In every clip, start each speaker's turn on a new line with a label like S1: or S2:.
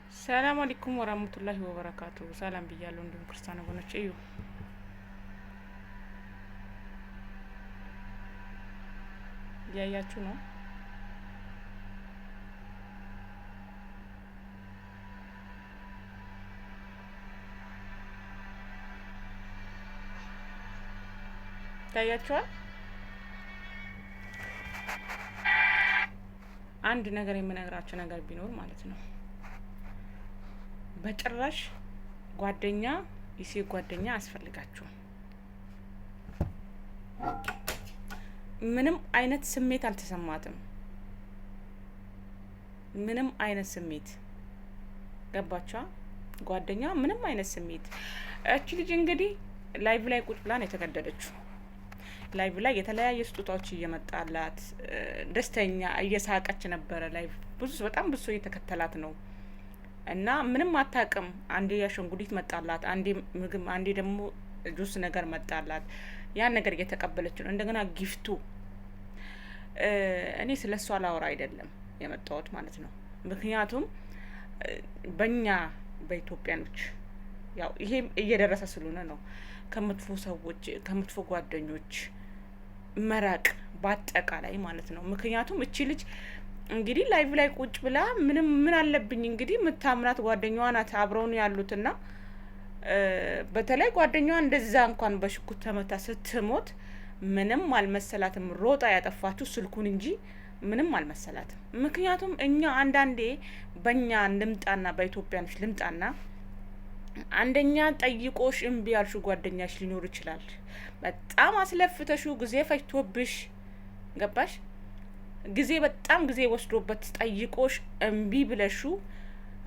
S1: ሰላም አለይኩም ወራህመቱላሂ ወበረካቱ። ሰላም ብያለሁ። እንዲሁም ክርስቲያን ወገኖች እዩ እያያችሁ ነው። ታያችኋል። አንድ ነገር የምነግራችሁ ነገር ቢኖር ማለት ነው በጭራሽ ጓደኛ የሴት ጓደኛ አያስፈልጋችሁም። ምንም አይነት ስሜት አልተሰማትም። ምንም አይነት ስሜት ገባችኋ? ጓደኛ ምንም አይነት ስሜት እቺ ልጅ እንግዲህ ላይቭ ላይ ቁጭ ብላ ነው የተገደደችው። ላይቭ ላይ የተለያየ ስጦታዎች እየመጣላት ደስተኛ እየሳቀች ነበረ። ላይቭ በጣም ብዙ እየተከተላት ነው እና ምንም አታውቅም። አንዴ ያሸንጉሊት መጣላት፣ አንዴ ምግብ፣ አንዴ ደግሞ ጁስ ነገር መጣላት። ያን ነገር እየተቀበለች ነው። እንደገና ጊፍቱ እኔ ስለ እሷ ላወራ አይደለም የመጣሁት ማለት ነው። ምክንያቱም በእኛ በኢትዮጵያኖች ያው ይሄም እየደረሰ ስለሆነ ነው ከመጥፎ ሰዎች ከመጥፎ ጓደኞች መራቅ በአጠቃላይ ማለት ነው። ምክንያቱም እቺ ልጅ እንግዲህ ላይቭ ላይ ቁጭ ብላ ምን አለብኝ እንግዲህ የምታምናት ጓደኛዋ ናት አብረውን ያሉትና በተለይ ጓደኛዋ እንደዛ እንኳን በሽጉጥ ተመታ ስትሞት ምንም አልመሰላትም። ሮጣ ያጠፋችው ስልኩን እንጂ ምንም አልመሰላትም። ምክንያቱም እኛ አንዳንዴ በእኛ ልምጣና በኢትዮጵያኖች ልምጣና አንደኛ ጠይቆሽ እምቢ ያልሹ ጓደኛሽ ሊኖር ይችላል። በጣም አስለፍተሹ ጊዜ ፈጅቶብሽ ገባሽ፣ ጊዜ በጣም ጊዜ ወስዶበት ጠይቆሽ እምቢ ብለሹ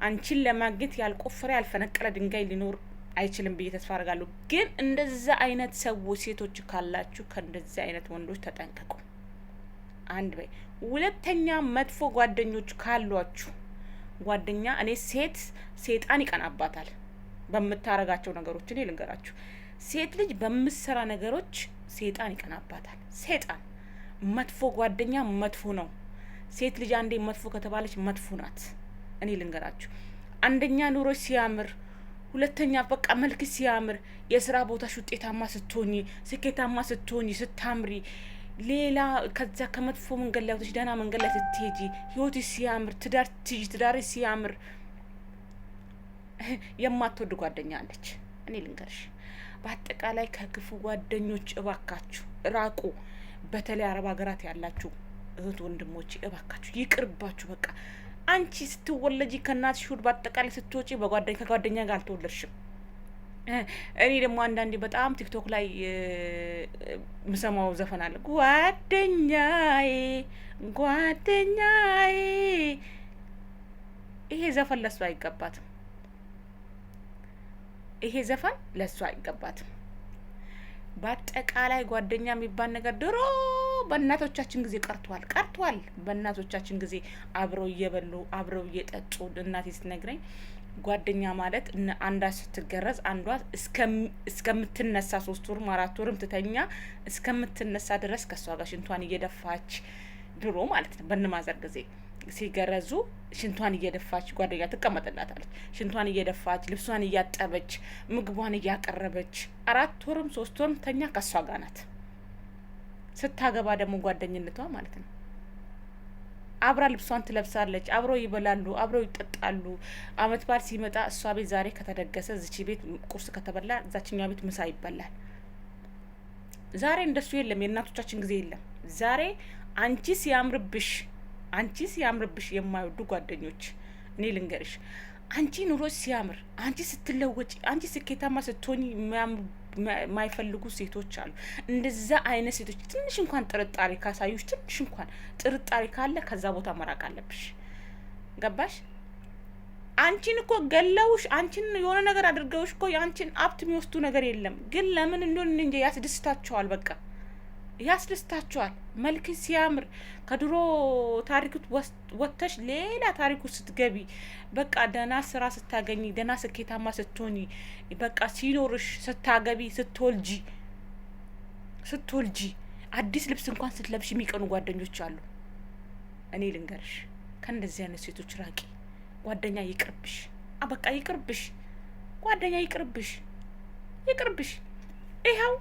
S1: አንቺን ለማግኘት ያልቆፈረ ያልፈነቀለ ድንጋይ ሊኖር አይችልም ብዬ ተስፋ አደርጋለሁ። ግን እንደዛ አይነት ሰዎች ሴቶች ካላችሁ ከእንደዛ አይነት ወንዶች ተጠንቀቁ። አንድ በይ። ሁለተኛ መጥፎ ጓደኞች ካሏችሁ ጓደኛ እኔ ሴጣን ይቀናባታል በምታረጋቸው ነገሮች። እኔ ልንገራችሁ፣ ሴት ልጅ በምትሰራ ነገሮች ሴጣን ይቀናባታል። ሴጣን መጥፎ ጓደኛ መጥፎ ነው። ሴት ልጅ አንዴ መጥፎ ከተባለች መጥፎ ናት። እኔ ልንገራችሁ፣ አንደኛ ኑሮች ሲያምር፣ ሁለተኛ በቃ መልክ ሲያምር፣ የስራ ቦታሽ ውጤታማ ስትሆኚ፣ ስኬታማ ስትሆኚ፣ ስታምሪ፣ ሌላ ከዛ ከመጥፎ መንገድ ላይ ወጥተሽ ደህና መንገድ ላይ ስትሄጂ፣ ህይወትሽ ሲያምር፣ ትዳርሽ ሲያምር የማትወድ ጓደኛ አለች። እኔ ልንገርሽ፣ በአጠቃላይ ከክፉ ጓደኞች እባካችሁ ራቁ። በተለይ አረብ ሀገራት ያላችሁ እህት ወንድሞች እባካችሁ ይቅርባችሁ። በቃ አንቺ ስትወለጂ ከእናትሽ ሆድ በአጠቃላይ ስትወጪ ከጓደኛ ጋር አልተወለድሽም። እኔ ደግሞ አንዳንዴ በጣም ቲክቶክ ላይ ምሰማው ዘፈን አለ፣ ጓደኛዬ ጓደኛዬ። ይሄ ዘፈን ለሱ አይገባትም። ይሄ ዘፈን ለሱ አይገባትም። በአጠቃላይ ጓደኛ የሚባል ነገር ድሮ በእናቶቻችን ጊዜ ቀርቷል። በእናቶቻችን ጊዜ አብረው እየበሉ አብረው እየጠጡ እናቴ ስትነግረኝ ጓደኛ ማለት አንዷ ስትገረዝ አንዷ እስከምትነሳ 3 ወርም 4 ወርም ትተኛ እስከምትነሳ ድረስ ከሷ ጋር ሽንቷን እየደፋች ድሮ ማለት ነው በእነማዘር ጊዜ ሲገረዙ ሽንቷን እየደፋች ጓደኛ ትቀመጥላታለች። ሽንቷን እየደፋች ልብሷን እያጠበች ምግቧን እያቀረበች 4 ወርም 3 ወርም ተኛ ከሷ ጋር ናት። ስታገባ ደግሞ ጓደኝነቷ ማለት ነው አብራ ልብሷን ትለብሳለች። አብረው ይበላሉ፣ አብረው ይጠጣሉ። አመት በዓል ሲመጣ እሷ ቤት ዛሬ ከተደገሰ እዚች ቤት ቁርስ ከተበላ እዛችኛው ቤት ምሳ ይበላል። ዛሬ እንደሱ የለም። የእናቶቻችን ጊዜ የለም። ዛሬ አንቺ ሲያምርብሽ የማይወዱ ጓደኞች እኔ ልንገርሽ፣ አንቺ ኑሮች ሲያምር፣ አንቺ ስትለወጪ፣ አንቺ ስኬታማ ስትሆኚ የማይፈልጉ ሴቶች አሉ። እንደዛ አይነት ሴቶች ትንሽ እንኳን ጥርጣሬ ካሳዩሽ፣ ትንሽ እንኳን ጥርጣሬ ካለ ከዛ ቦታ መራቅ አለብሽ። ገባሽ? አንቺን እኮ ገለውሽ፣ አንቺን የሆነ ነገር አድርገውሽ እኮ የአንቺን ሀብት የሚወስዱ ነገር የለም። ግን ለምን እንደሆነ እንጂ ያስደስታቸዋል። በቃ ያስደስታቸዋል። መልክ ሲያምር ከድሮ ታሪክ ወጥተሽ ሌላ ታሪክ ውስጥ ስትገቢ፣ በቃ ደህና ስራ ስታገኝ፣ ደህና ስኬታማ ስትሆኒ፣ በቃ ሲኖርሽ፣ ስታገቢ፣ ስትወልጂ አዲስ ልብስ እንኳን ስትለብሽ የሚቀኑ ጓደኞች አሉ። እኔ ልንገርሽ፣ ከእንደዚህ አይነት ሴቶች ራቂ። ጓደኛ ይቅርብሽ። በቃ ይቅርብሽ፣ ጓደኛ ይቅርብሽ፣ ይቅርብሽ። ይኸው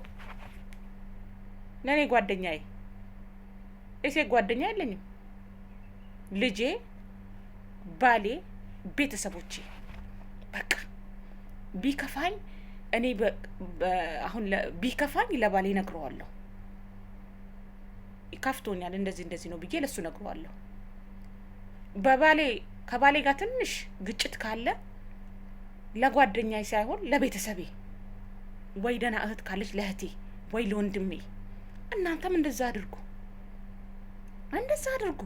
S1: ለእኔ ጓደኛዬ የሴት ጓደኛ የለኝም። ልጄ፣ ባሌ፣ ቤተሰቦቼ በቃ ቢከፋኝ እኔ አሁን ቢከፋኝ ለባሌ ነግረዋለሁ። ከፍቶኛል እንደዚህ እንደዚህ ነው ብዬ ለሱ ነግረዋለሁ። ከባሌ ጋር ትንሽ ግጭት ካለ ለጓደኛዬ ሳይሆን ለቤተሰቤ፣ ወይ ደህና እህት ካለች ለእህቴ ወይ ለወንድሜ። እናንተም እንደዛ አድርጉ፣ እንደዛ አድርጉ።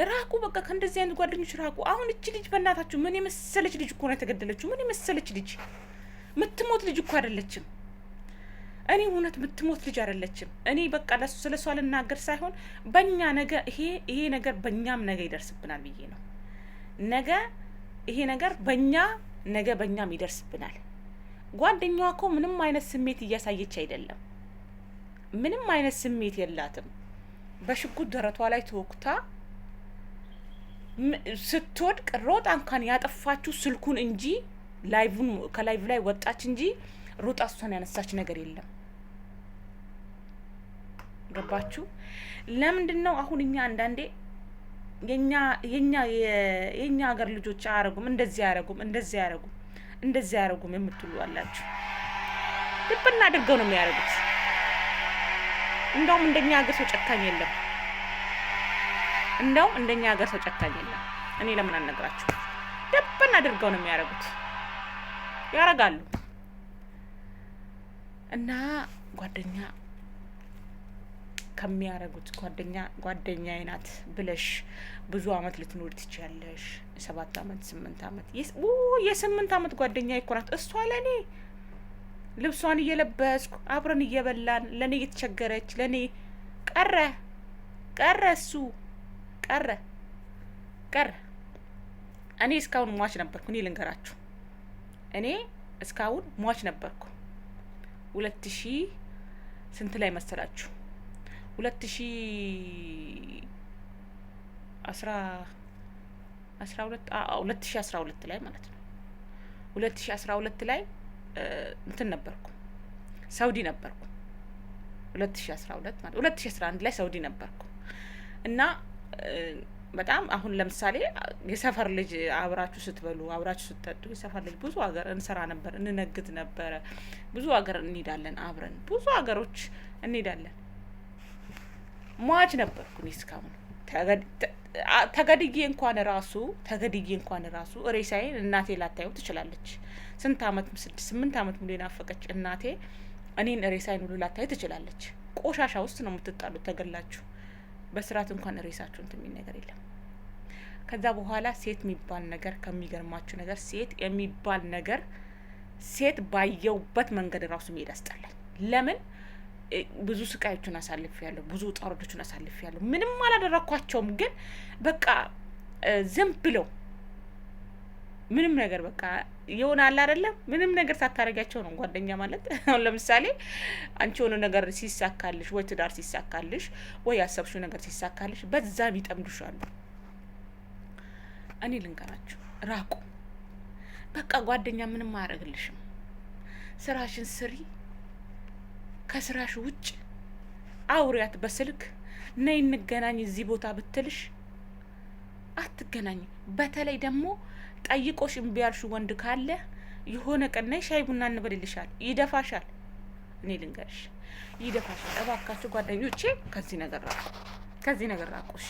S1: ራቁ፣ በቃ ከእንደዚህ አይነት ጓደኞች ራቁ። አሁን እቺ ልጅ በእናታችሁ ምን የመሰለች ልጅ እኮ ነው የተገደለችው። ምን የመሰለች ልጅ፣ ምትሞት ልጅ እኮ አይደለችም። እኔ እውነት ምትሞት ልጅ አይደለችም። እኔ በቃ ስለሷ ልናገር ሳይሆን በእኛ ነገ ይሄ ነገር በእኛም ነገ ይደርስብናል ብዬ ነው። ነገ ይሄ ነገር ነገ በእኛም ይደርስብናል። ጓደኛዋ እኮ ምንም አይነት ስሜት እያሳየች አይደለም። ምንም አይነት ስሜት የላትም። በሽጉጥ ደረቷ ላይ ተወቅታ ስትወድቅ ሮጣ እንኳን ያጠፋችሁ ስልኩን እንጂ ከላይቭ ላይ ወጣች እንጂ ሮጣ እሷን ያነሳች ነገር የለም። ገባችሁ? ለምንድን ነው አሁን እኛ አንዳንዴ የኛ ሀገር ልጆች አያረጉም፣ እንደዚህ አያረጉም የምትሉ አላችሁ። ልብና አድርገው ነው የሚያደርጉት። እንደውም እንደኛ ሀገር ሰው ጨካኝ የለም። እኔ ለምን አልነግራችሁ? ልብና አድርገው ነው የሚያደርጉት፣ ያረጋሉ። እና ጓደኛ ከሚያረጉት ጓደኛዬ ናት ብለሽ ብዙ አመት ልትኖር ትችያለሽ። 7 አመት 8 አመት የ8 አመት ጓደኛዬ እኮ ናት እሷ። ለኔ ልብሷን እየለበስኩ አብረን እየበላን ለኔ እየተቸገረች ለኔ ቀረ እሱ ቀረ። እኔ እስካሁን ሟች ነበርኩ። እኔ ልንገራችሁ፣ እኔ እስካሁን ሟች ነበርኩ። 2000 ስንት ላይ መሰላችሁ? 2012 ላይ ማለት ነው። 2012 ላይ እንትን ነበርኩ፣ ሳውዲ ነበርኩ። 2012 ማለት 2011 ላይ ሳውዲ ነበርኩ። እና በጣም አሁን ለምሳሌ የሰፈር ልጅ አብራችሁ ስትበሉ አብራችሁ ስትጠጡ የሰፈር ልጅ ብዙ ሀገር እንሰራ ነበር፣ እንነግድ ነበረ። ብዙ ሀገር እንሄዳለን አብረን፣ ብዙ ሀገሮች እንሄዳለን። ሟች ነበርኩ እኔ እስካሁን። ተገድዬ እንኳን ራሱ ሬሳዬን እናቴ ላታየው ትችላለች። 8 አመት ሙሉ የናፈቀች እናቴ እኔን ሬሳዬን ሁሉ ላታየው ትችላለች። ቆሻሻ ውስጥ ነው የምትጣሉት ተገላችሁ። በስርዓት እንኳን ሬሳችሁ እንትን የሚል ነገር የለም። ከዛ በኋላ ሴት የሚባል ነገር ከሚገርማችሁ ነገር ሴት ባየውበት መንገድ ራሱ መሄድ አስጠላኝ። ለምን? ብዙ ስቃዮችን አሳልፌያለሁ፣ ብዙ ጣሮዶችን አሳልፌያለሁ። ምንም አላደረኳቸውም፣ ግን በቃ ዝም ብለው ምንም ነገር በቃ ይሆናል አይደለም። ምንም ነገር ሳታረጋቸው ነው ጓደኛ ማለት። አሁን ለምሳሌ አንቺ የሆነ ነገር ሲሳካልሽ፣ ወይ ትዳር ሲሳካልሽ፣ ወይ ያሰብሽው ነገር ሲሳካልሽ በዛም ይጠምዱሻሉ። እኔ ልንገራችሁ፣ ራቁ። በቃ ጓደኛ ምንም አያረግልሽም። ስራሽን ስሪ። ከስራሽ ውጭ አውሪያት በስልክ ነይ እንገናኝ እዚህ ቦታ ብትልሽ አትገናኝ። በተለይ ደግሞ ጠይቆሽ እምቢ ያልሽው ወንድ ካለ የሆነ ቀን ነይ ሻይ ቡና እንበልልሻል፣ ይደፋሻል። እኔ ልንገርሽ፣ ይደፋሻል። እባካችሁ ጓደኞቼ ከዚህ ነገር ራቁ፣ እሺ?